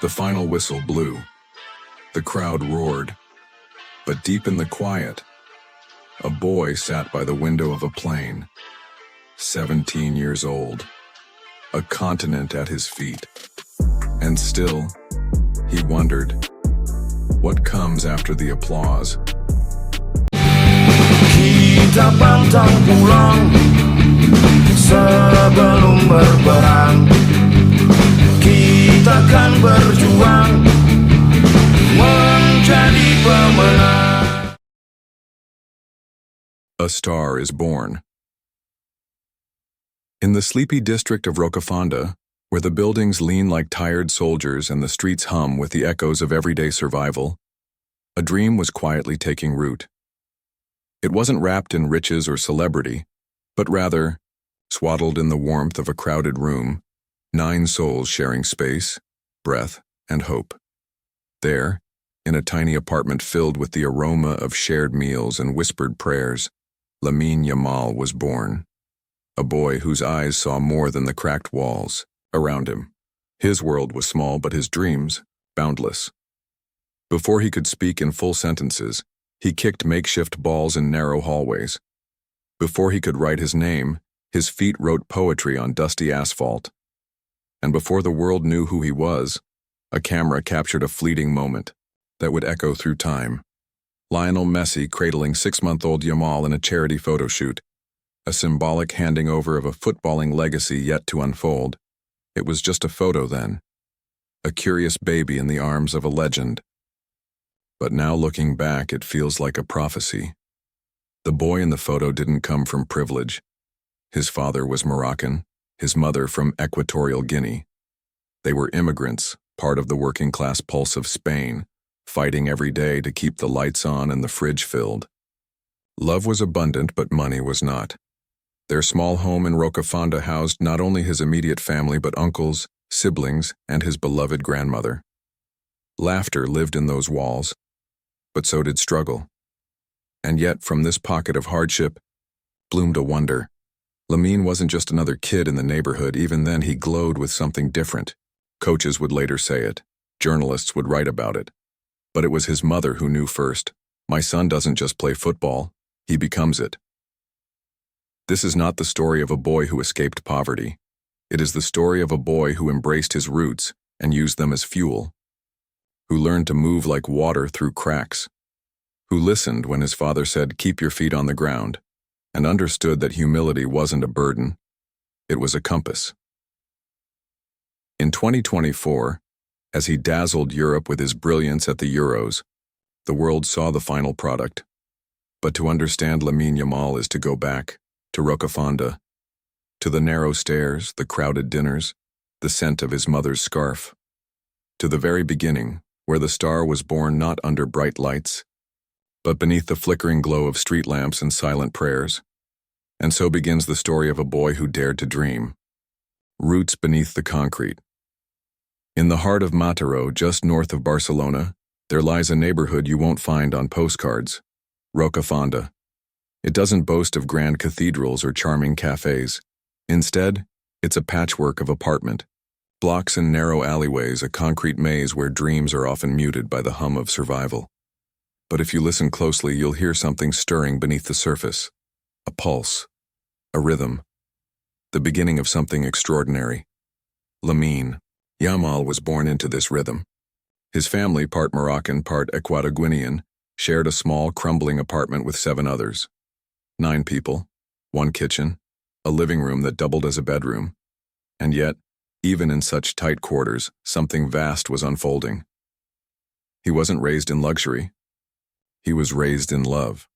The final whistle blew. The crowd roared. But deep in the quiet, a boy sat by the window of a plane, 17 years old, a continent at his feet. And still, he wondered, what comes after the applause? Kita pantang pulang sebelum berperang. Kita akan berjuang menjadi pemenang. A star is born. In the sleepy district of Rocafonda, where the buildings lean like tired soldiers and the streets hum with the echoes of everyday survival, a dream was quietly taking root. It wasn't wrapped in riches or celebrity, but rather, swaddled in the warmth of a crowded room, 9 souls sharing space, breath, and hope. There, in a tiny apartment filled with the aroma of shared meals and whispered prayers, Lamine Yamal was born. A boy whose eyes saw more than the cracked walls around him. His world was small, but his dreams, boundless. Before he could speak in full sentences, he kicked makeshift balls in narrow hallways. Before he could write his name, his feet wrote poetry on dusty asphalt. And before the world knew who he was, a camera captured a fleeting moment that would echo through time. Lionel Messi cradling 6-month-old Yamal in a charity photo shoot, a symbolic handing over of a footballing legacy yet to unfold. It was just a photo then, a curious baby in the arms of a legend. But now looking back, it feels like a prophecy. The boy in the photo didn't come from privilege. His father was Moroccan, his mother from Equatorial Guinea. They were immigrants, part of the working-class pulse of Spain, fighting every day to keep the lights on and the fridge filled. Love was abundant, but money was not. Their small home in Rocafonda housed not only his immediate family but uncles, siblings, and his beloved grandmother. Laughter lived in those walls, but so did struggle. And yet, from this pocket of hardship, bloomed a wonder. Lamine wasn't just another kid in the neighborhood. Even then, he glowed with something different. Coaches would later say it. Journalists would write about it. But it was his mother who knew first. My son doesn't just play football, he becomes it. This is not the story of a boy who escaped poverty. It is the story of a boy who embraced his roots and used them as fuel, who learned to move like water through cracks, who listened when his father said, "Keep your feet on the ground," and understood that humility wasn't a burden, it was a compass. In 2024, as he dazzled Europe with his brilliance at the Euros, the world saw the final product. But to understand Lamine Yamal is to go back, to Rocafonda, to the narrow stairs, the crowded dinners, the scent of his mother's scarf, to the very beginning, where the star was born not under bright lights, but beneath the flickering glow of street lamps and silent prayers. And so begins the story of a boy who dared to dream. Roots beneath the concrete. In the heart of Mataró, just north of Barcelona, there lies a neighborhood you won't find on postcards, Rocafonda. It doesn't boast of grand cathedrals or charming cafes. Instead, it's a patchwork of apartment, blocks and narrow alleyways, a concrete maze where dreams are often muted by the hum of survival. But if you listen closely, you'll hear something stirring beneath the surface. A pulse, a rhythm, the beginning of something extraordinary. Lamine Yamal was born into this rhythm. His family, part Moroccan, part Equatorial-Guinean, shared a small, crumbling apartment with 7 others. 9 people, 1 kitchen, a living room that doubled as a bedroom. And yet, even in such tight quarters, something vast was unfolding. He wasn't raised in luxury. He was raised in love.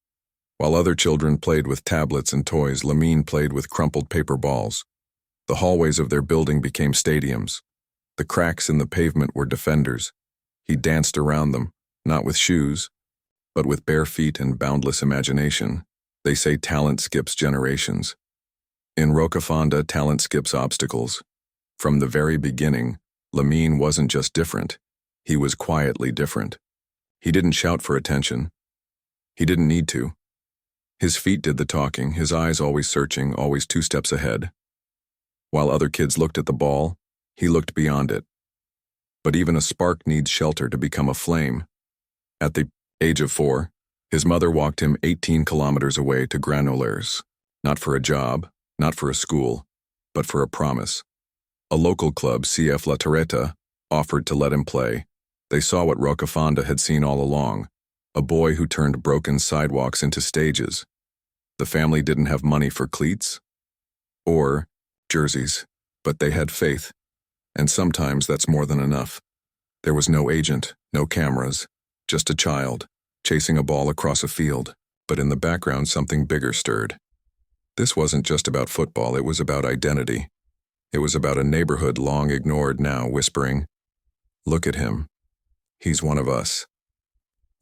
While other children played with tablets and toys, Lamine played with crumpled paper balls. The hallways of their building became stadiums. The cracks in the pavement were defenders. He danced around them, not with shoes, but with bare feet and boundless imagination. They say talent skips generations. In Rocafonda, talent skips obstacles. From the very beginning, Lamine wasn't just different. He was quietly different. He didn't shout for attention. He didn't need to. His feet did the talking, his eyes always searching, always 2 steps ahead. While other kids looked at the ball, he looked beyond it. But even a spark needs shelter to become a flame. At the age of 4, his mother walked him 18 kilometers away to Granollers, not for a job, not for a school, but for a promise. A local club, CF La Torreta, offered to let him play. They saw what Rocafonda had seen all along, a boy who turned broken sidewalks into stages. The family didn't have money for cleats or jerseys, but they had faith, and sometimes that's more than enough. There was no agent, no cameras, just a child, chasing a ball across a field, but in the background something bigger stirred. This wasn't just about football, it was about identity. It was about a neighborhood long ignored now, whispering, "Look at him. He's one of us."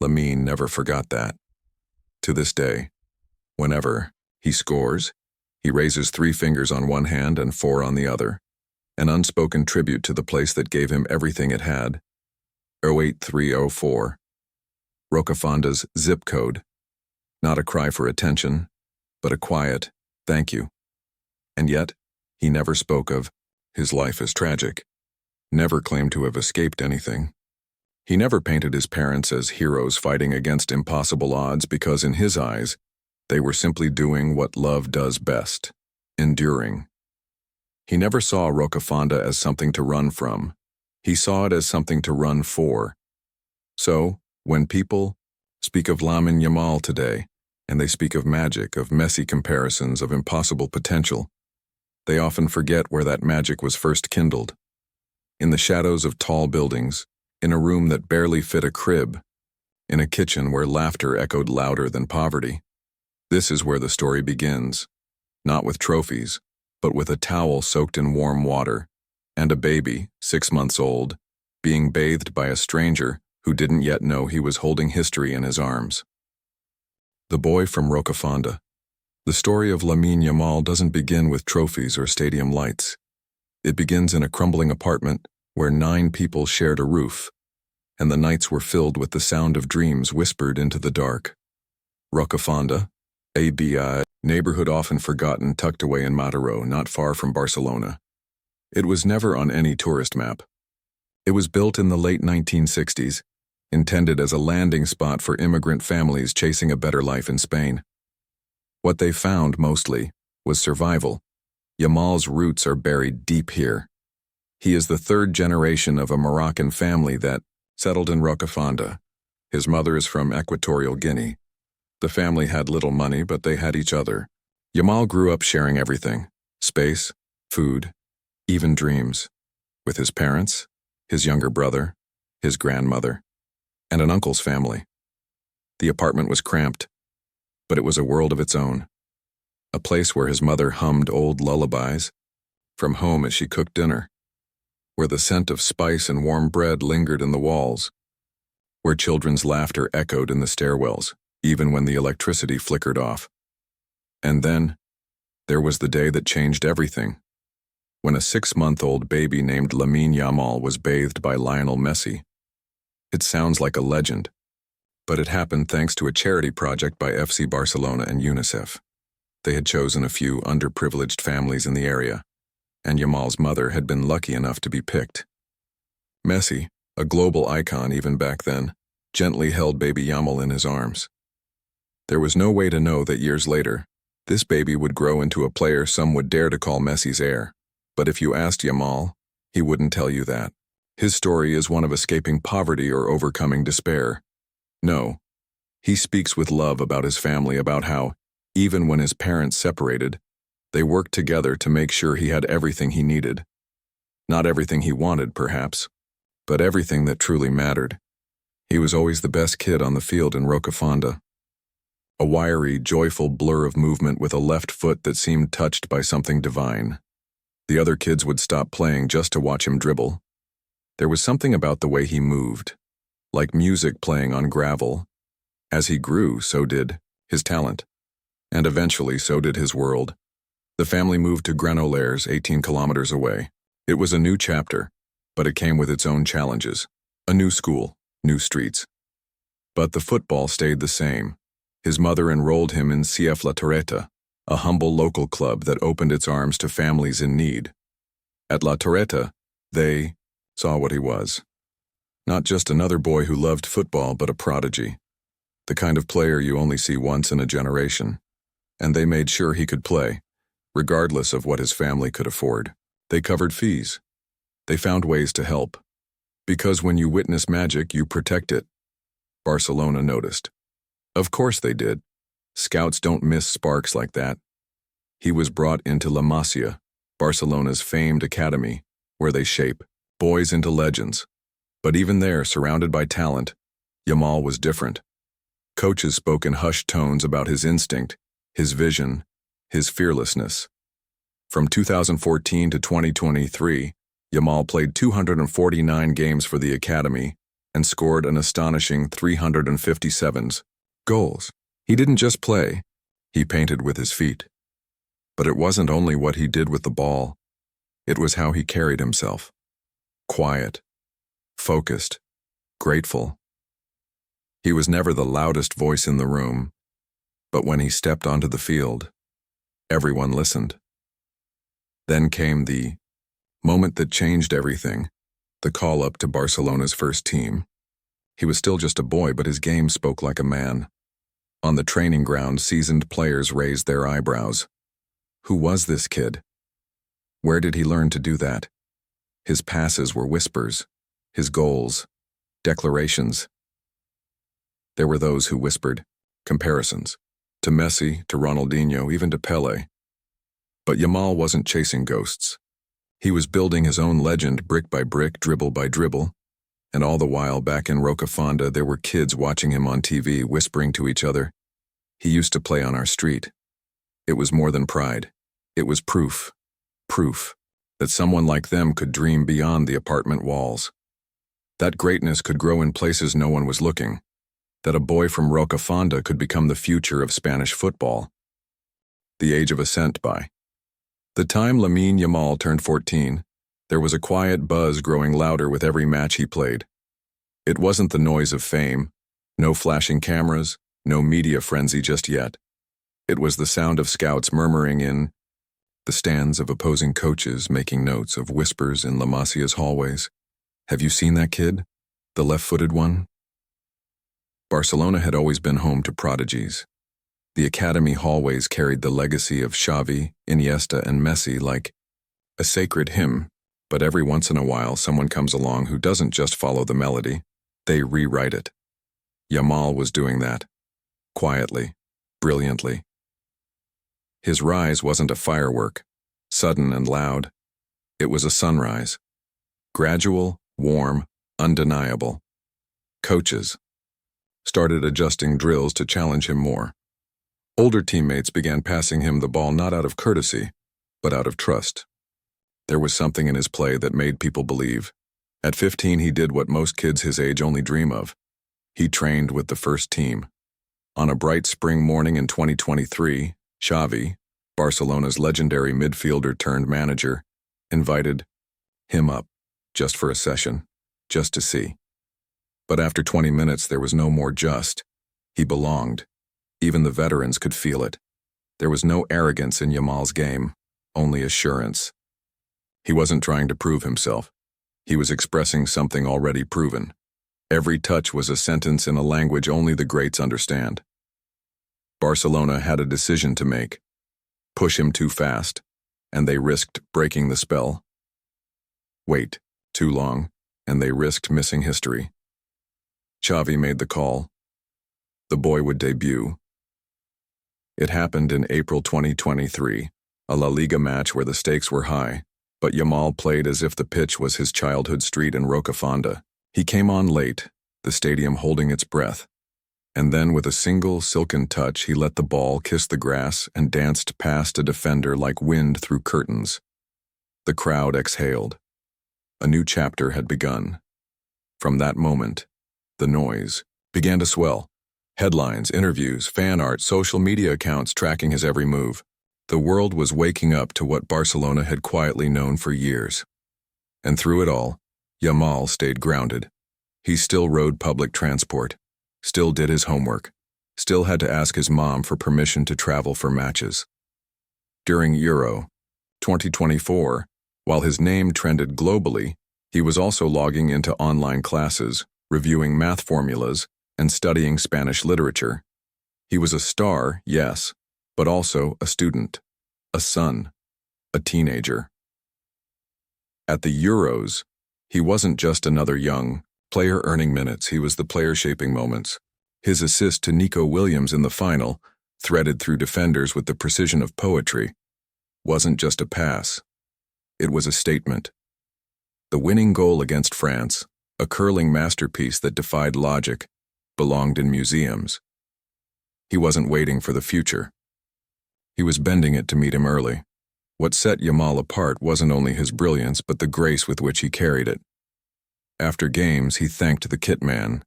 Lamine never forgot that. To this day, whenever he scores, he raises 3 fingers on one hand and 4 on the other, an unspoken tribute to the place that gave him everything it had. 08304. Rocafonda's zip code. Not a cry for attention, but a quiet, thank you. And yet, he never spoke of his life as tragic, never claimed to have escaped anything. He never painted his parents as heroes fighting against impossible odds because in his eyes, they were simply doing what love does best, enduring. He never saw Rocafonda as something to run from. He saw it as something to run for. So, when people speak of Lamine Yamal today, and they speak of magic, of messy comparisons, of impossible potential, they often forget where that magic was first kindled. In the shadows of tall buildings, in a room that barely fit a crib, in a kitchen where laughter echoed louder than poverty. This is where the story begins, not with trophies, but with a towel soaked in warm water, and a baby, 6 months old, being bathed by a stranger who didn't yet know he was holding history in his arms. The boy from Rocafonda. The story of Lamine Yamal doesn't begin with trophies or stadium lights. It begins in a crumbling apartment where 9 people shared a roof, and the nights were filled with the sound of dreams whispered into the dark. Rocafonda, a neighborhood often forgotten tucked away in Mataró, not far from Barcelona. It was never on any tourist map. It was built in the late 1960s, intended as a landing spot for immigrant families chasing a better life in Spain. What they found, mostly, was survival. Yamal's roots are buried deep here. He is the 3rd generation of a Moroccan family that settled in Rocafonda. His mother is from Equatorial Guinea. The family had little money, but they had each other. Yamal grew up sharing everything: space, food, even dreams, with his parents, his younger brother, his grandmother, and an uncle's family. The apartment was cramped, but it was a world of its own. A place where his mother hummed old lullabies from home as she cooked dinner, where the scent of spice and warm bread lingered in the walls, where children's laughter echoed in the stairwells, even when the electricity flickered off. And then, there was the day that changed everything, when a 6-month-old baby named Lamine Yamal was bathed by Lionel Messi. It sounds like a legend, but it happened thanks to a charity project by FC Barcelona and UNICEF. They had chosen a few underprivileged families in the area, and Yamal's mother had been lucky enough to be picked. Messi, a global icon even back then, gently held baby Yamal in his arms. There was no way to know that years later, this baby would grow into a player some would dare to call Messi's heir. But if you asked Yamal, he wouldn't tell you that. His story is one of escaping poverty or overcoming despair. No, he speaks with love about his family, about how, even when his parents separated, they worked together to make sure he had everything he needed. Not everything he wanted, perhaps, but everything that truly mattered. He was always the best kid on the field in Rocafonda. A wiry, joyful blur of movement with a left foot that seemed touched by something divine. The other kids would stop playing just to watch him dribble. There was something about the way he moved, like music playing on gravel. As he grew, so did his talent. And eventually, so did his world. The family moved to Granollers, 18 kilometers away. It was a new chapter, but it came with its own challenges. A new school, new streets. But the football stayed the same. His mother enrolled him in CF La Torreta, a humble local club that opened its arms to families in need. At La Torreta, they saw what he was, Not just another boy who loved football, but a prodigy. The kind of player you only see once in a generation. And they made sure he could play, regardless of what his family could afford. They covered fees. They found ways to help. Because when you witness magic, you protect it. Barcelona noticed. Of course they did. Scouts don't miss sparks like that. He was brought into La Masia, Barcelona's famed academy, where they shape boys into legends. But even there, surrounded by talent, Yamal was different. Coaches spoke in hushed tones about his instinct, his vision, his fearlessness. From 2014 to 2023, Yamal played 249 games for the academy and scored an astonishing 357 goals. He didn't just play, he painted with his feet. But it wasn't only what he did with the ball, it was how he carried himself. Quiet, focused, grateful. He was never the loudest voice in the room, but when he stepped onto the field, everyone listened. Then came the moment that changed everything, the call-up to Barcelona's first team. He was still just a boy, but his game spoke like a man. On the training ground, seasoned players raised their eyebrows. Who was this kid? Where did he learn to do that? His passes were whispers, his goals, declarations. There were those who whispered comparisons, to Messi, to Ronaldinho, even to Pelé. But Yamal wasn't chasing ghosts. He was building his own legend brick by brick, dribble by dribble. And all the while, back in Rocafonda, there were kids watching him on TV, whispering to each other. He used to play on our street. It was more than pride. It was proof that someone like them could dream beyond the apartment walls. That greatness could grow in places no one was looking. That a boy from Rocafonda could become the future of Spanish football. The Age of Ascent by. The time Lamine Yamal turned 14, there was a quiet buzz growing louder with every match he played. It wasn't the noise of fame, no flashing cameras, no media frenzy just yet. It was the sound of scouts murmuring in the stands, of opposing coaches making notes, of whispers in La Masia's hallways. Have you seen that kid? The left-footed one? Barcelona had always been home to prodigies. The academy hallways carried the legacy of Xavi, Iniesta, and Messi like a sacred hymn, but every once in a while someone comes along who doesn't just follow the melody, they rewrite it. Yamal was doing that. Quietly, brilliantly. His rise wasn't a firework, sudden and loud. It was a sunrise. Gradual, warm, undeniable. Coaches started adjusting drills to challenge him more. Older teammates began passing him the ball not out of courtesy, but out of trust. There was something in his play that made people believe. At 15, he did what most kids his age only dream of. He trained with the first team. On a bright spring morning in 2023, Xavi, Barcelona's legendary midfielder turned manager, invited him up, just for a session, just to see. But after 20 minutes, there was no more just. He belonged. Even the veterans could feel it. There was no arrogance in Yamal's game, only assurance. He wasn't trying to prove himself. He was expressing something already proven. Every touch was a sentence in a language only the greats understand. Barcelona had a decision to make. Push him too fast, and they risked breaking the spell. Wait too long, and they risked missing history. Xavi made the call. The boy would debut. It happened in April 2023, a La Liga match where the stakes were high, but Yamal played as if the pitch was his childhood street in Rocafonda. He came on late, the stadium holding its breath, and then with a single silken touch he let the ball kiss the grass and danced past a defender like wind through curtains. The crowd exhaled. A new chapter had begun. From that moment, the noise began to swell. Headlines, interviews, fan art, social media accounts tracking his every move. The world was waking up to what Barcelona had quietly known for years. And through it all, Yamal stayed grounded. He still rode public transport, still did his homework, still had to ask his mom for permission to travel for matches. During Euro 2024, while his name trended globally, He was also logging into online classes, reviewing math formulas, and studying Spanish literature. He was a star, yes, but also a student, a son, a teenager. At the Euros, he wasn't just another young player earning minutes, he was the player shaping moments. His assist to Nico Williams in the final, threaded through defenders with the precision of poetry, wasn't just a pass. It was a statement. The winning goal against France, a curling masterpiece that defied logic, belonged in museums. He wasn't waiting for the future. He was bending it to meet him early. What set Yamal apart wasn't only his brilliance but the grace with which he carried it. After games, he thanked the kit man.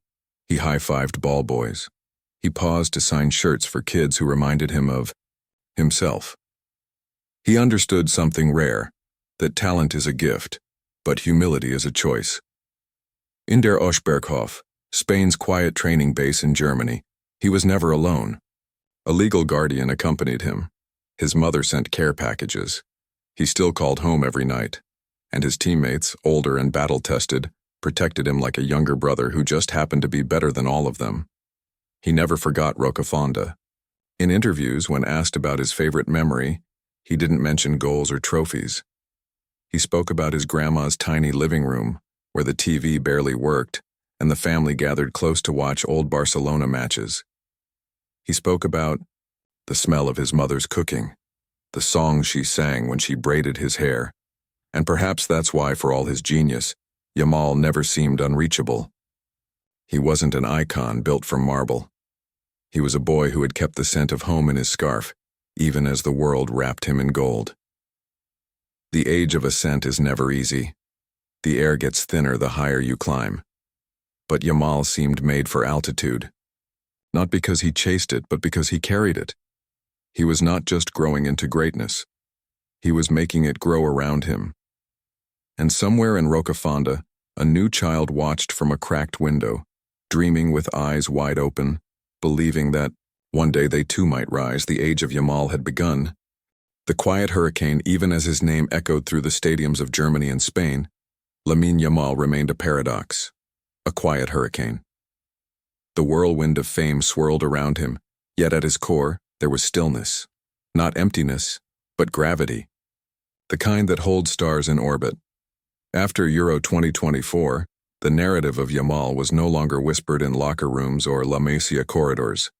He high-fived ball boys. He paused to sign shirts for kids who reminded him of himself. He understood something rare, that talent is a gift, but humility is a choice. In der Oschberghof, Spain's quiet training base in Germany, he was never alone. A legal guardian accompanied him. His mother sent care packages. He still called home every night, and his teammates, older and battle-tested, protected him like a younger brother who just happened to be better than all of them. He never forgot Rocafonda. In interviews, when asked about his favorite memory, he didn't mention goals or trophies. He spoke about his grandma's tiny living room, where the TV barely worked, and the family gathered close to watch old Barcelona matches. He spoke about the smell of his mother's cooking, the songs she sang when she braided his hair, and perhaps that's why, for all his genius, Yamal never seemed unreachable. He wasn't an icon built from marble. He was a boy who had kept the scent of home in his scarf, even as the world wrapped him in gold. The Age of Ascent is never easy. The air gets thinner the higher you climb. But Yamal seemed made for altitude. Not because he chased it, but because he carried it. He was not just growing into greatness. He was making it grow around him. And somewhere in Rocafonda, a new child watched from a cracked window, dreaming with eyes wide open, believing that one day they too might rise. The age of Yamal had begun. The quiet hurricane, even as his name echoed through the stadiums of Germany and Spain, Lamine Yamal remained a paradox, a quiet hurricane. The whirlwind of fame swirled around him, yet at his core, there was stillness. Not emptiness, but gravity. The kind that holds stars in orbit. After Euro 2024, the narrative of Yamal was no longer whispered in locker rooms or La Masia corridors.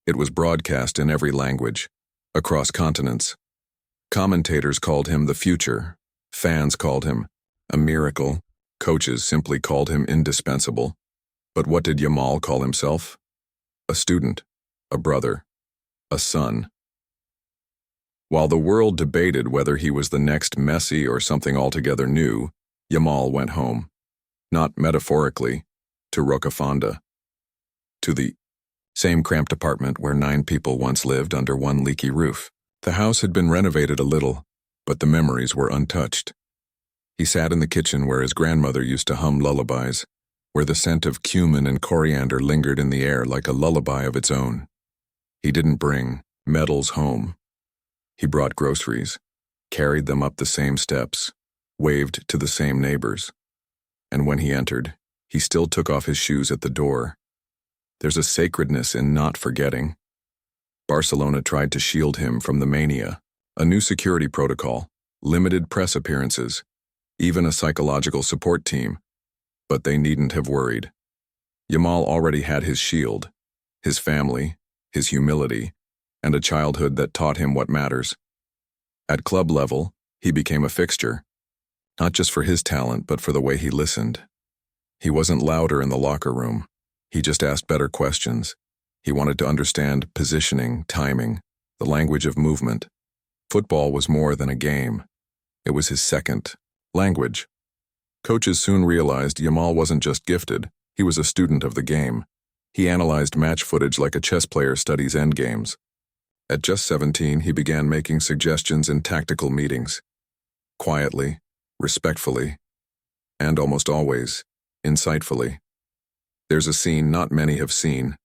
It was broadcast in every language, across continents. Commentators called him the future. Fans called him a miracle. Coaches simply called him indispensable. But what did Yamal call himself? A student, a brother, a son. While the world debated whether he was the next Messi or something altogether new, Yamal went home. Not metaphorically, to Rocafonda. To the same cramped apartment where 9 people once lived under one leaky roof. The house had been renovated a little, but the memories were untouched. He sat in the kitchen where his grandmother used to hum lullabies, where the scent of cumin and coriander lingered in the air like a lullaby of its own. He didn't bring medals home. He brought groceries, carried them up the same steps, waved to the same neighbors. And when he entered, he still took off his shoes at the door. There's a sacredness in not forgetting. Barcelona tried to shield him from the mania, a new security protocol, limited press appearances, even a psychological support team. But they needn't have worried. Yamal already had his shield, his family, his humility, and a childhood that taught him what matters. At club level, he became a fixture, not just for his talent, but for the way he listened. He wasn't louder in the locker room. He just asked better questions. He wanted to understand positioning, timing, the language of movement. Football was more than a game. It was his second language. Coaches soon realized Yamal wasn't just gifted, he was a student of the game. He analyzed match footage like a chess player studies endgames. At just 17, he began making suggestions in tactical meetings. Quietly, respectfully, and almost always, insightfully. There's a scene not many have seen.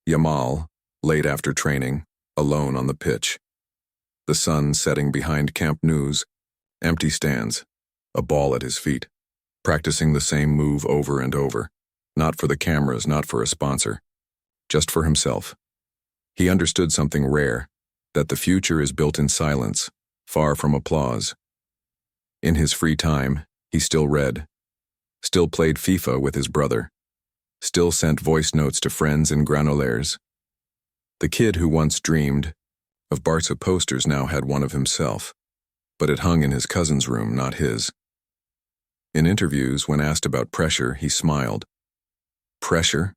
Yamal, late after training, alone on the pitch. The sun setting behind Camp Nou's, empty stands, a ball at his feet. practicing the same move over and over, not for the cameras, not for a sponsor, just for himself. He understood something rare, that the future is built in silence, far from applause. In his free time, he still read, still played FIFA with his brother, still sent voice notes to friends in Granollers. The kid who once dreamed of Barca posters now had one of himself, but it hung in his cousin's room, not his. In interviews, when asked about pressure, he smiled. Pressure?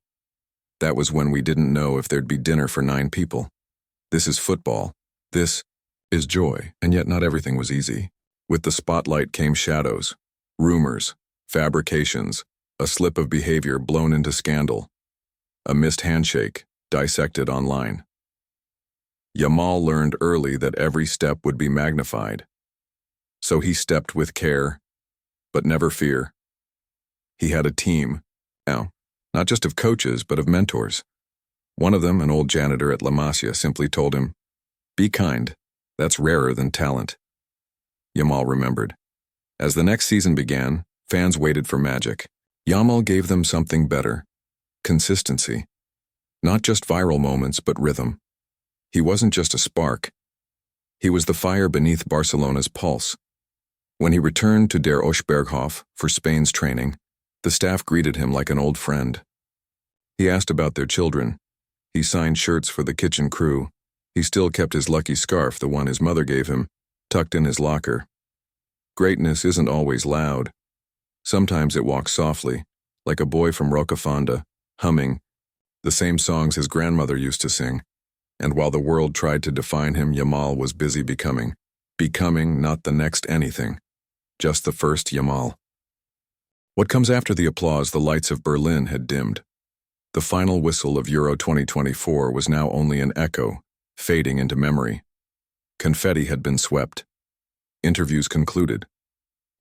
That was when we didn't know if there'd be dinner for 9 people. This is football. This is joy, and yet not everything was easy. With the spotlight came shadows, rumors, fabrications, a slip of behavior blown into scandal, a missed handshake dissected online. Yamal learned early that every step would be magnified. So he stepped with care, but never fear. He had a team, now, not just of coaches, but of mentors. One of them, an old janitor at La Masia, simply told him, "Be kind, that's rarer than talent." Yamal remembered. As the next season began, fans waited for magic. Yamal gave them something better, consistency. Not just viral moments, but rhythm. He wasn't just a spark. He was the fire beneath Barcelona's pulse. When he returned to Der Oschberghof for Spain's training, the staff greeted him like an old friend. He asked about their children. He signed shirts for the kitchen crew. He still kept his lucky scarf, the one his mother gave him, tucked in his locker. Greatness isn't always loud. Sometimes it walks softly, like a boy from Rocafonda, humming the same songs his grandmother used to sing. And while the world tried to define him, Yamal was busy becoming not the next anything, just the first Yamal. What comes after the applause, the lights of Berlin had dimmed. The final whistle of Euro 2024 was now only an echo, fading into memory. Confetti had been swept. Interviews concluded.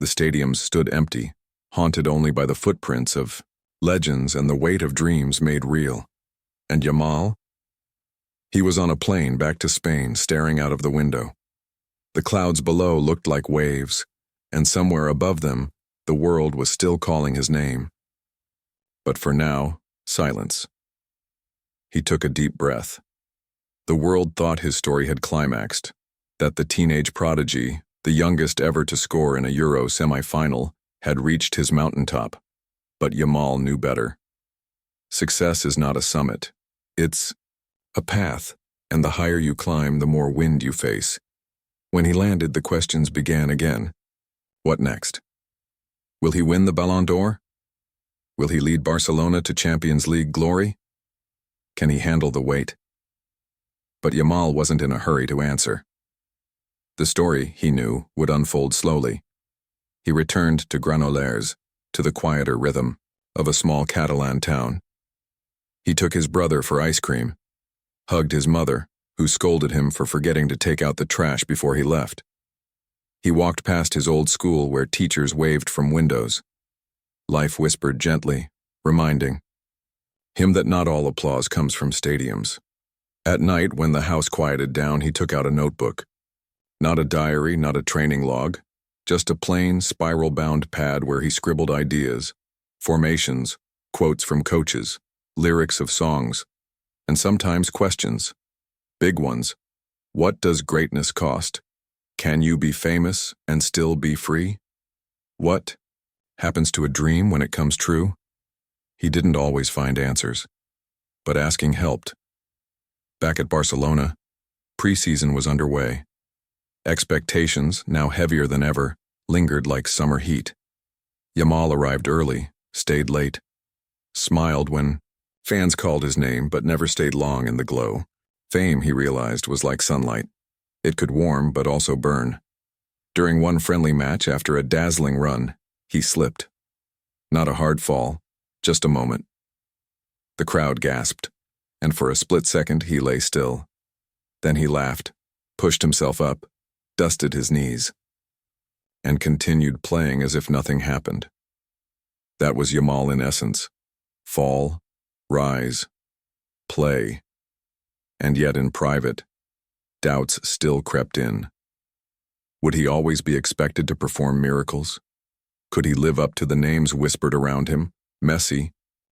The stadiums stood empty, haunted only by the footprints of legends and the weight of dreams made real. And Yamal? He was on a plane back to Spain, staring out of the window. The clouds below looked like waves, and somewhere above them, the world was still calling his name. But for now, silence. He took a deep breath. The world thought his story had climaxed, that the teenage prodigy, the youngest ever to score in a Euro semi-final, had reached his mountaintop. But Yamal knew better. Success is not a summit. It's a path, and the higher you climb, the more wind you face. When he landed, the questions began again. What next? Will he win the Ballon d'Or? Will he lead Barcelona to Champions League glory? Can he handle the weight? But Yamal wasn't in a hurry to answer. The story, he knew, would unfold slowly. He returned to Granollers, to the quieter rhythm of a small Catalan town. He took his brother for ice cream, hugged his mother, who scolded him for forgetting to take out the trash before he left. He walked past his old school where teachers waved from windows. Life whispered gently, reminding him that not all applause comes from stadiums. At night, when the house quieted down, he took out a notebook. Not a diary, not a training log, just a plain, spiral-bound pad where he scribbled ideas, formations, quotes from coaches, lyrics of songs, and sometimes questions. Big ones. What does greatness cost? Can you be famous and still be free? What happens to a dream when it comes true? He didn't always find answers, but asking helped. Back at Barcelona, preseason was underway. Expectations, now heavier than ever, lingered like summer heat. Yamal arrived early, stayed late, smiled when fans called his name but never stayed long in the glow. Fame, he realized, was like sunlight. It could warm but also burn. During one friendly match, after a dazzling run, he slipped. Not a hard fall, just a moment. The crowd gasped, and for a split second he lay still. Then he laughed, pushed himself up, dusted his knees, and continued playing as if nothing happened. That was Yamal in essence. Fall, rise, play. And yet in private, doubts still crept in. Would he always be expected to perform miracles? Could he live up to the names whispered around him? Messi,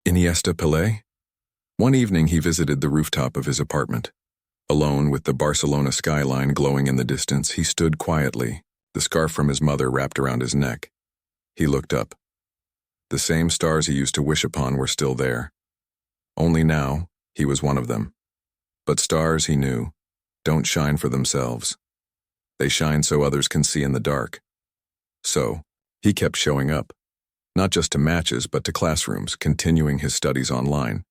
Iniesta, Pelé? One evening he visited the rooftop of his apartment. Alone with the Barcelona skyline glowing in the distance, he stood quietly, the scarf from his mother wrapped around his neck. He looked up. The same stars he used to wish upon were still there. Only now, he was one of them. But stars, he knew, don't shine for themselves. They shine so others can see in the dark. So, he kept showing up, not just to matches but to classrooms, continuing his studies online,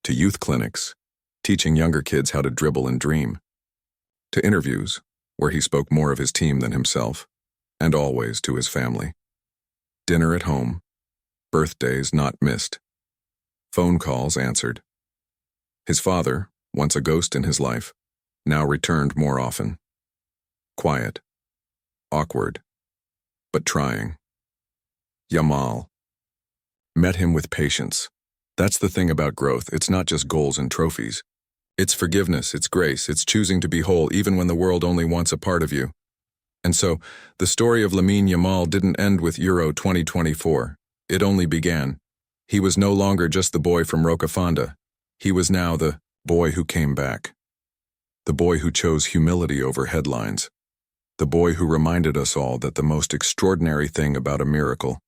to youth clinics, teaching younger kids how to dribble and dream, to interviews, where he spoke more of his team than himself, and always to his family. Dinner at home, birthdays not missed, phone calls answered. His father, once a ghost in his life, now returned more often. Quiet, awkward, but trying. Yamal. Met him with patience. That's the thing about growth, it's not just goals and trophies. It's forgiveness, it's grace, it's choosing to be whole even when the world only wants a part of you. And so, the story of Lamine Yamal didn't end with Euro 2024. It only began. He was no longer just the boy from Rocafonda. He was now the boy who came back. The boy who chose humility over headlines. The boy who reminded us all that the most extraordinary thing about a miracle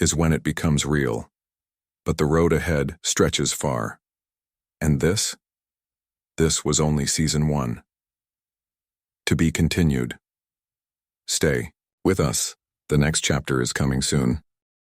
is when it becomes real. But the road ahead stretches far. And this was only season 1. To be continued. Stay with us. The next chapter is coming soon.